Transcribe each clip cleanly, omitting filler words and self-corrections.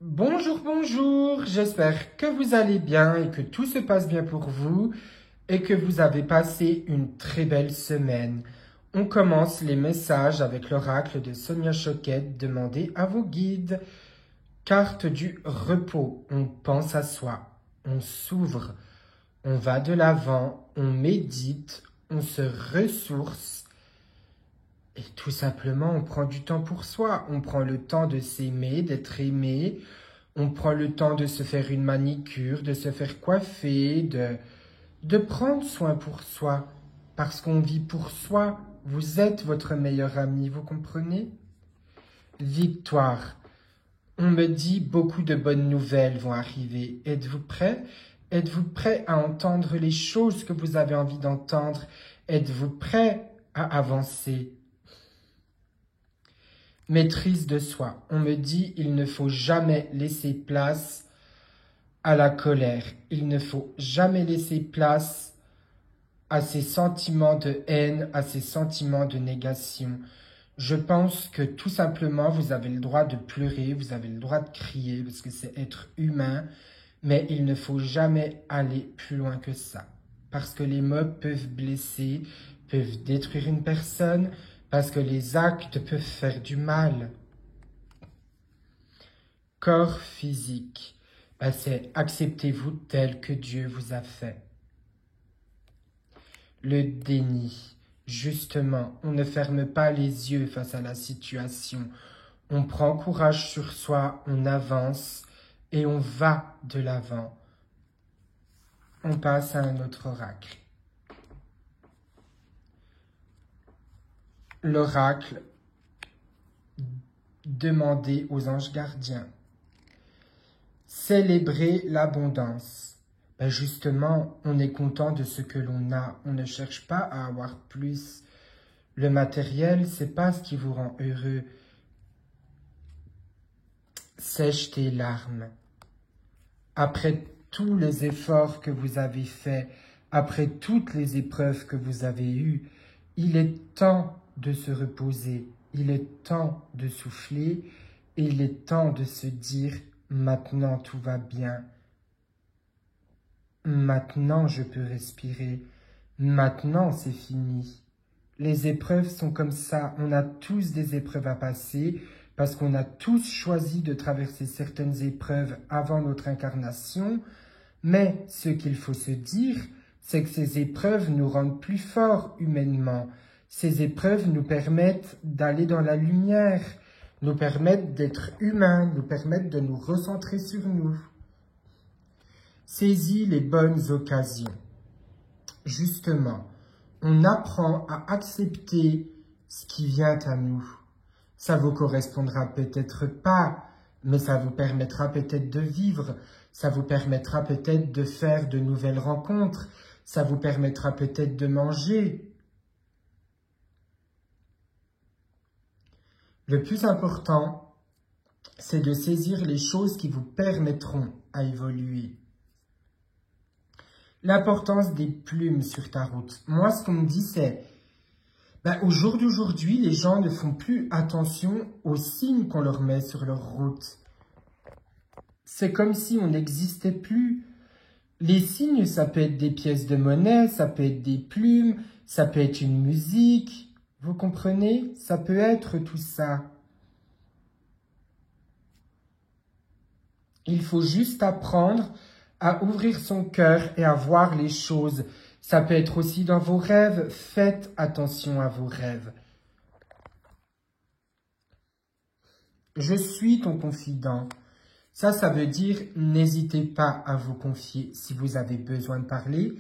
Bonjour, bonjour, j'espère que vous allez bien et que tout se passe bien pour vous et que vous avez passé une très belle semaine. On commence les messages avec l'oracle de Sonia Choquette. Demandez à vos guides. Carte du repos, on pense à soi, on s'ouvre, on va de l'avant, on médite, on se ressource et tout simplement on prend du temps pour soi, on prend le temps de s'aimer, d'être aimé. On prend le temps de se faire une manicure, de se faire coiffer, de prendre soin pour soi. Parce qu'on vit pour soi. Vous êtes votre meilleur ami, vous comprenez? Victoire. On me dit beaucoup de bonnes nouvelles vont arriver. Êtes-vous prêt? Êtes-vous prêt à entendre les choses que vous avez envie d'entendre? Êtes-vous prêt à avancer? Maîtrise de soi. On me dit il ne faut jamais laisser place à la colère. Il ne faut jamais laisser place à ces sentiments de haine, à ces sentiments de négation. Je pense que tout simplement, vous avez le droit de pleurer, vous avez le droit de crier, parce que c'est être humain, mais il ne faut jamais aller plus loin que ça. Parce que les mots peuvent blesser, peuvent détruire une personne, parce que les actes peuvent faire du mal. Corps physique, c'est acceptez-vous tel que Dieu vous a fait. Le déni, justement, on ne ferme pas les yeux face à la situation. On prend courage sur soi, on avance et on va de l'avant. On passe à un autre oracle. L'oracle, demandez aux anges gardiens. Célébrer l'abondance. Justement, on est content de ce que l'on a. On ne cherche pas à avoir plus. Le matériel, c'est pas ce qui vous rend heureux. Sèche tes larmes. Après tous les efforts que vous avez faits, après toutes les épreuves que vous avez eues, il est temps de se reposer. Il est temps de souffler et il est temps de se dire « Maintenant, tout va bien. Maintenant, je peux respirer. Maintenant, c'est fini. » Les épreuves sont comme ça. On a tous des épreuves à passer parce qu'on a tous choisi de traverser certaines épreuves avant notre incarnation. Mais ce qu'il faut se dire, c'est que ces épreuves nous rendent plus forts humainement. Ces épreuves nous permettent d'aller dans la lumière, nous permettent d'être humains, nous permettent de nous recentrer sur nous. Saisis les bonnes occasions. Justement, on apprend à accepter ce qui vient à nous. Ça vous correspondra peut-être pas, mais ça vous permettra peut-être de vivre. Ça vous permettra peut-être de faire de nouvelles rencontres. Ça vous permettra peut-être de manger. Le plus important, c'est de saisir les choses qui vous permettront à évoluer. L'importance des plumes sur ta route. Moi, ce qu'on me dit, c'est au jour d'aujourd'hui, les gens ne font plus attention aux signes qu'on leur met sur leur route. C'est comme si on n'existait plus. Les signes, ça peut être des pièces de monnaie, ça peut être des plumes, ça peut être une musique. Vous comprenez? Ça peut être tout ça. Il faut juste apprendre à ouvrir son cœur et à voir les choses. Ça peut être aussi dans vos rêves. Faites attention à vos rêves. Je suis ton confident. Ça veut dire n'hésitez pas à vous confier. Si vous avez besoin de parler,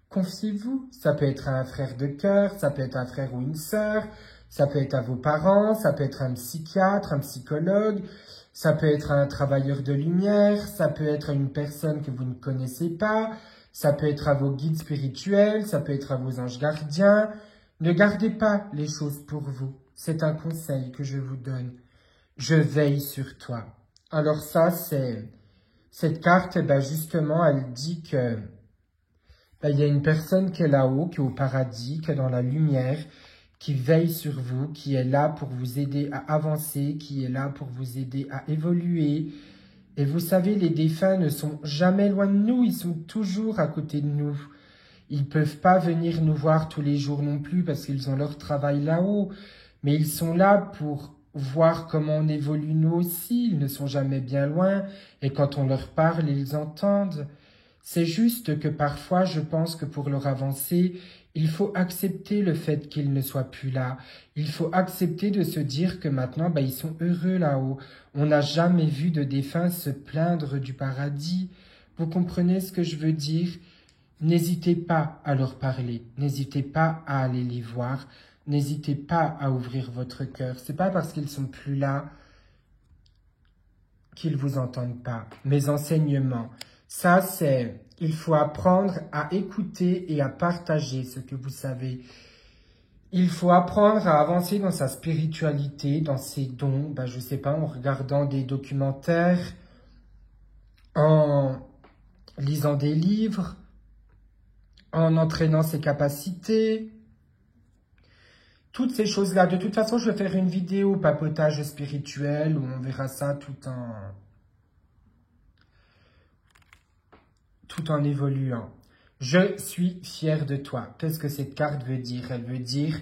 confiez-vous. Ça peut être à un frère de cœur, ça peut être un frère ou une sœur, ça peut être à vos parents, ça peut être un psychiatre, un psychologue, ça peut être un travailleur de lumière, ça peut être à une personne que vous ne connaissez pas, ça peut être à vos guides spirituels, ça peut être à vos anges gardiens. Ne gardez pas les choses pour vous. C'est un conseil que je vous donne. Je veille sur toi. Alors ça, cette carte, justement, elle dit que il y a une personne qui est là-haut, qui est au paradis, qui est dans la lumière, qui veille sur vous, qui est là pour vous aider à avancer, qui est là pour vous aider à évoluer. Et vous savez, les défunts ne sont jamais loin de nous, ils sont toujours à côté de nous. Ils ne peuvent pas venir nous voir tous les jours non plus parce qu'ils ont leur travail là-haut. Mais ils sont là pour voir comment on évolue nous aussi. Ils ne sont jamais bien loin. Et quand on leur parle, ils entendent. C'est juste que parfois, je pense que pour leur avancer, il faut accepter le fait qu'ils ne soient plus là. Il faut accepter de se dire que maintenant, ils sont heureux là-haut. On n'a jamais vu de défunts se plaindre du paradis. Vous comprenez ce que je veux dire? N'hésitez pas à leur parler. N'hésitez pas à aller les voir. N'hésitez pas à ouvrir votre cœur. C'est pas parce qu'ils sont plus là qu'ils vous entendent pas. Mes enseignements, ça c'est, il faut apprendre à écouter et à partager ce que vous savez. Il faut apprendre à avancer dans sa spiritualité, dans ses dons, je sais pas, en regardant des documentaires, en lisant des livres, en entraînant ses capacités. Toutes ces choses-là. De toute façon, je vais faire une vidéo papotage spirituel où on verra ça tout en évoluant. Je suis fier de toi. Qu'est-ce que cette carte veut dire? Elle veut dire,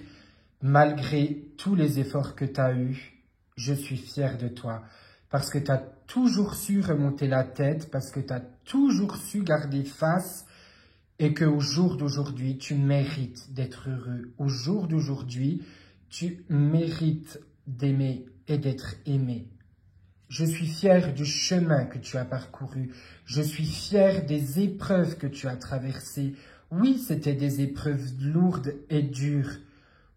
malgré tous les efforts que tu as eus, je suis fier de toi. Parce que tu as toujours su remonter la tête, parce que tu as toujours su garder face, et qu'au jour d'aujourd'hui, tu mérites d'être heureux. Au jour d'aujourd'hui, tu mérites d'aimer et d'être aimé. Je suis fier du chemin que tu as parcouru. Je suis fier des épreuves que tu as traversées. Oui, c'était des épreuves lourdes et dures.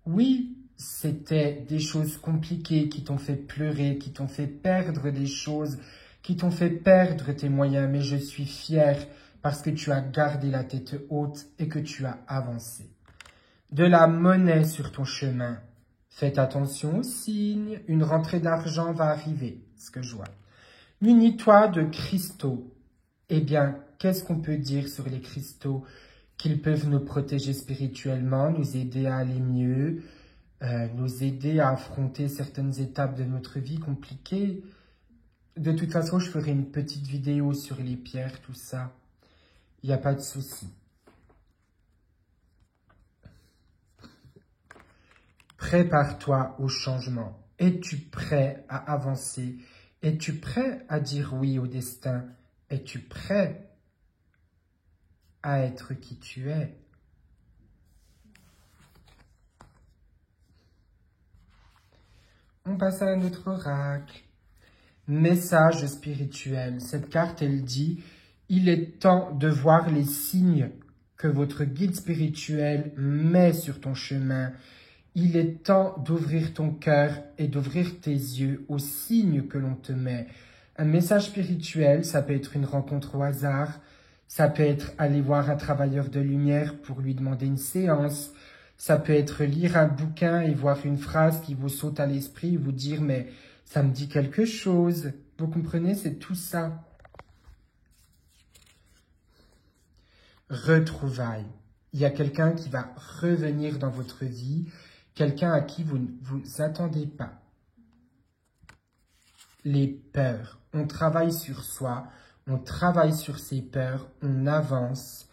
Oui, c'était des choses compliquées qui t'ont fait pleurer, qui t'ont fait perdre des choses, qui t'ont fait perdre tes moyens. Mais je suis fier parce que tu as gardé la tête haute et que tu as avancé. De la monnaie sur ton chemin. Faites attention aux signes, une rentrée d'argent va arriver, ce que je vois. Munis-toi de cristaux. Eh bien, qu'est-ce qu'on peut dire sur les cristaux? Qu'ils peuvent nous protéger spirituellement, nous aider à aller mieux, nous aider à affronter certaines étapes de notre vie compliquées. De toute façon, je ferai une petite vidéo sur les pierres, tout ça. Il n'y a pas de souci. Prépare-toi au changement. Es-tu prêt à avancer? Es-tu prêt à dire oui au destin? Es-tu prêt à être qui tu es? On passe à un autre oracle. Message spirituel. Cette carte, elle dit, il est temps de voir les signes que votre guide spirituel met sur ton chemin. Il est temps d'ouvrir ton cœur et d'ouvrir tes yeux aux signes que l'on te met. Un message spirituel, ça peut être une rencontre au hasard, ça peut être aller voir un travailleur de lumière pour lui demander une séance, ça peut être lire un bouquin et voir une phrase qui vous saute à l'esprit et vous dire « mais ça me dit quelque chose ». Vous comprenez, c'est tout ça. Retrouvailles. Il y a quelqu'un qui va revenir dans votre vie, quelqu'un à qui vous ne vous attendez pas. Les peurs. On travaille sur soi, on travaille sur ses peurs, on avance.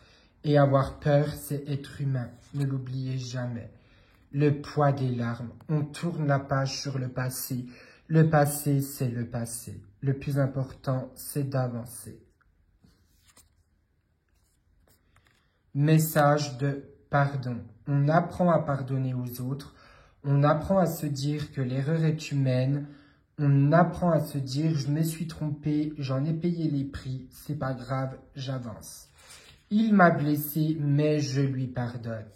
Et avoir peur, c'est être humain. Ne l'oubliez jamais. Le poids des larmes. On tourne la page sur le passé. Le passé, c'est le passé. Le plus important, c'est d'avancer. Message de pardon. On apprend à pardonner aux autres. On apprend à se dire que l'erreur est humaine. On apprend à se dire, je me suis trompé, j'en ai payé les prix, c'est pas grave, j'avance. Il m'a blessé, mais je lui pardonne.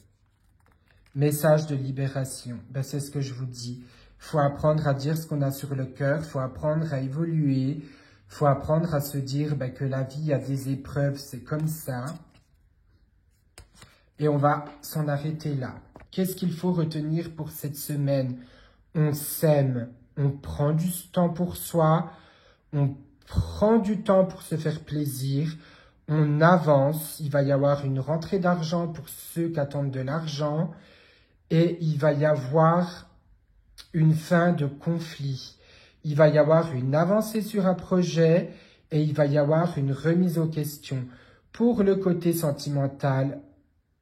Message de libération. C'est ce que je vous dis. Il faut apprendre à dire ce qu'on a sur le cœur, il faut apprendre à évoluer, il faut apprendre à se dire que la vie a des épreuves, c'est comme ça. Et on va s'en arrêter là. Qu'est-ce qu'il faut retenir pour cette semaine? On s'aime, on prend du temps pour soi, on prend du temps pour se faire plaisir, on avance, il va y avoir une rentrée d'argent pour ceux qui attendent de l'argent et il va y avoir une fin de conflit. Il va y avoir une avancée sur un projet, et il va y avoir une remise aux questions. Pour le côté sentimental,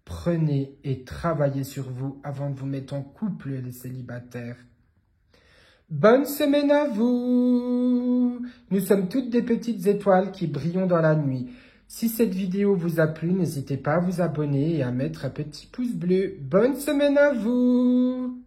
prenez et travaillez sur vous avant de vous mettre en couple, les célibataires. Bonne semaine à vous! Nous sommes toutes des petites étoiles qui brillons dans la nuit. Si cette vidéo vous a plu, n'hésitez pas à vous abonner et à mettre un petit pouce bleu. Bonne semaine à vous!